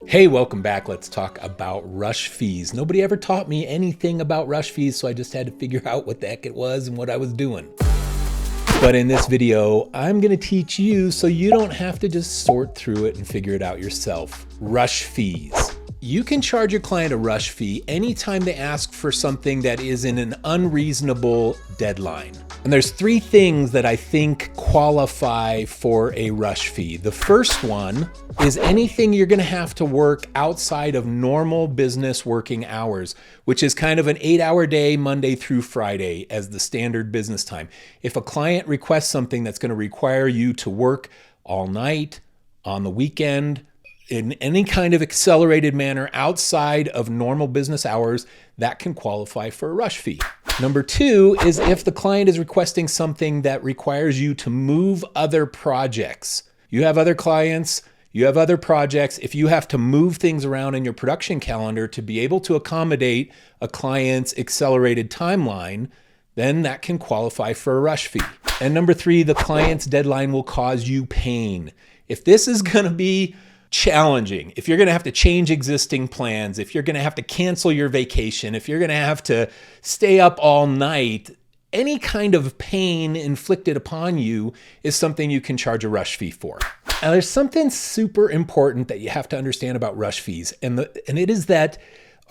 Hey, welcome back. Let's talk about rush fees. Nobody ever taught me anything about rush fees, so I just had to figure out what the heck it was and what I was doing. But in this video, I'm going to teach you so you don't have to just sort through it and figure it out yourself. Rush fees. You can charge your client a rush fee anytime they ask for something that is in an unreasonable deadline. And there's three things that I think qualify for a rush fee. The first one is anything you're going to have to work outside of normal business working hours, which is kind of an 8-hour day, Monday through Friday as the standard business time. If a client requests something that's going to require you to work all night, on the weekend, in any kind of accelerated manner outside of normal business hours, that can qualify for a rush fee. Number two is if the client is requesting something that requires you to move other projects. You have other clients, you have other projects. If you have to move things around in your production calendar to be able to accommodate a client's accelerated timeline, then that can qualify for a rush fee. And number three, the client's deadline will cause you pain. If this is going to be challenging, if you're going to have to change existing plans, if you're going to have to cancel your vacation, if you're going to have to stay up all night, any kind of pain inflicted upon you is something you can charge a rush fee for. Now, there's something super important that you have to understand about rush fees, and it is that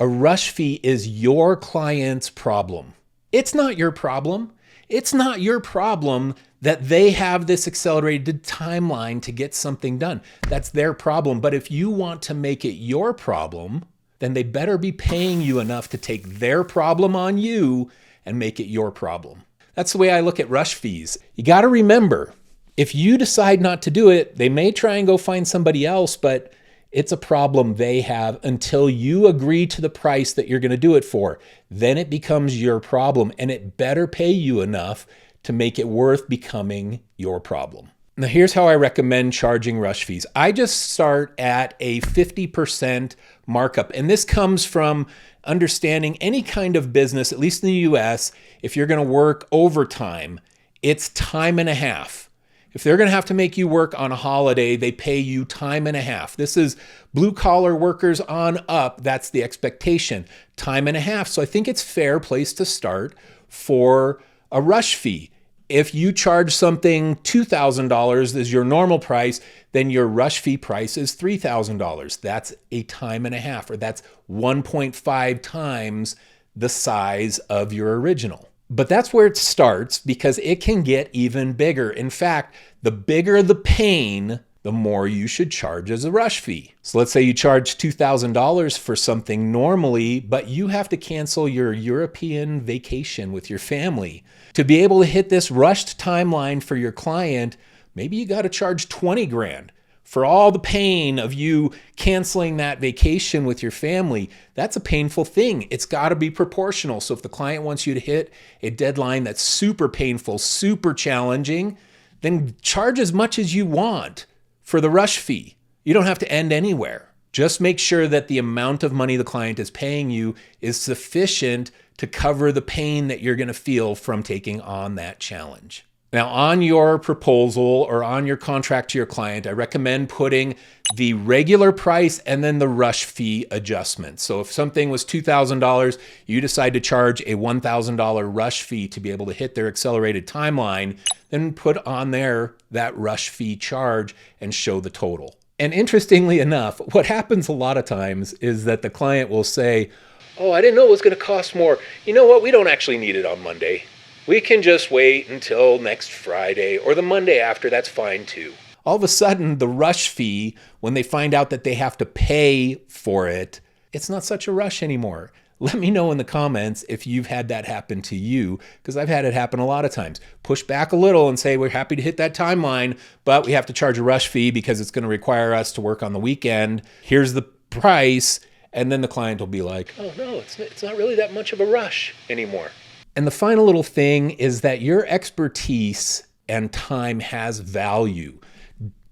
a rush fee is your client's problem. It's not your problem. It's not your problem that they have this accelerated timeline to get something done. That's their problem. But if you want to make it your problem, then they better be paying you enough to take their problem on you and make it your problem. That's the way I look at rush fees. You got to remember, if you decide not to do it, they may try and go find somebody else, but it's a problem they have until you agree to the price that you're going to do it for. Then it becomes your problem, and it better pay you enough to make it worth becoming your problem. Now, here's how I recommend charging rush fees. I just start at a 50% markup, and this comes from understanding any kind of business, at least in the US, if you're going to work overtime, it's time and a half. If they're going to have to make you work on a holiday, they pay you time and a half. This is blue collar workers on up. That's the expectation, time and a half. So I think it's a fair place to start for a rush fee. If you charge something $2,000 as your normal price, then your rush fee price is $3,000. That's a time and a half, or that's 1.5 times the size of your original. But that's where it starts, because it can get even bigger. In fact, the bigger the pain, the more you should charge as a rush fee. So let's say you charge $2,000 for something normally, but you have to cancel your European vacation with your family. To be able to hit this rushed timeline for your client, maybe you got to charge 20 grand. For all the pain of you canceling that vacation with your family, that's a painful thing. It's got to be proportional. So if the client wants you to hit a deadline that's super painful, super challenging, then charge as much as you want for the rush fee. You don't have to end anywhere. Just make sure that the amount of money the client is paying you is sufficient to cover the pain that you're going to feel from taking on that challenge. Now, on your proposal or on your contract to your client, I recommend putting the regular price and then the rush fee adjustment. So if something was $2,000, you decide to charge a $1,000 rush fee to be able to hit their accelerated timeline, then put on there that rush fee charge and show the total. And interestingly enough, what happens a lot of times is that the client will say, "Oh, I didn't know it was going to cost more. You know what? We don't actually need it on Monday. We can just wait until next Friday or the Monday after. That's fine too." All of a sudden, the rush fee, when they find out that they have to pay for it, it's not such a rush anymore. Let me know in the comments if you've had that happen to you, because I've had it happen a lot of times. Push back a little and say, we're happy to hit that timeline, but we have to charge a rush fee because it's going to require us to work on the weekend. Here's the price. And then the client will be like, oh no, it's not really that much of a rush anymore. And the final little thing is that your expertise and time has value.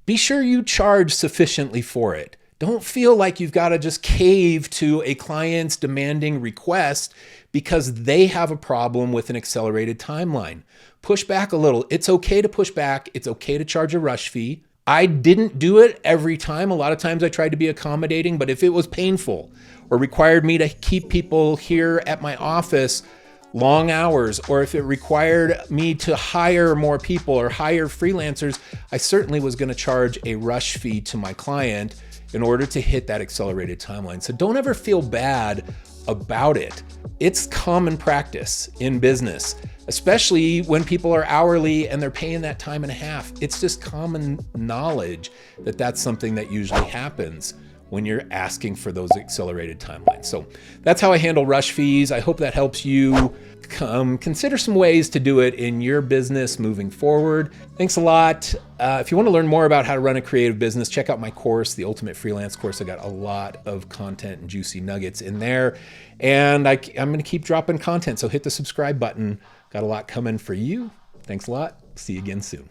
Be sure you charge sufficiently for it. Don't feel like you've got to just cave to a client's demanding request because they have a problem with an accelerated timeline. Push back a little. It's okay to push back. It's okay to charge a rush fee. I didn't do it every time. A lot of times I tried to be accommodating, but if it was painful or required me to keep people here at my office long hours, or if it required me to hire more people or hire freelancers, I certainly was going to charge a rush fee to my client in order to hit that accelerated timeline. So don't ever feel bad about it. It's common practice in business, especially when people are hourly and they're paying that time and a half. It's just common knowledge that that's something that usually happens when you're asking for those accelerated timelines. So that's how I handle rush fees. I hope that helps you consider some ways to do it in your business moving forward. Thanks a lot. If you want to learn more about how to run a creative business, check out my course, the Ultimate Freelance course. I got a lot of content and juicy nuggets in there. And I'm going to keep dropping content. So hit the subscribe button. Got a lot coming for you. Thanks a lot. See you again soon.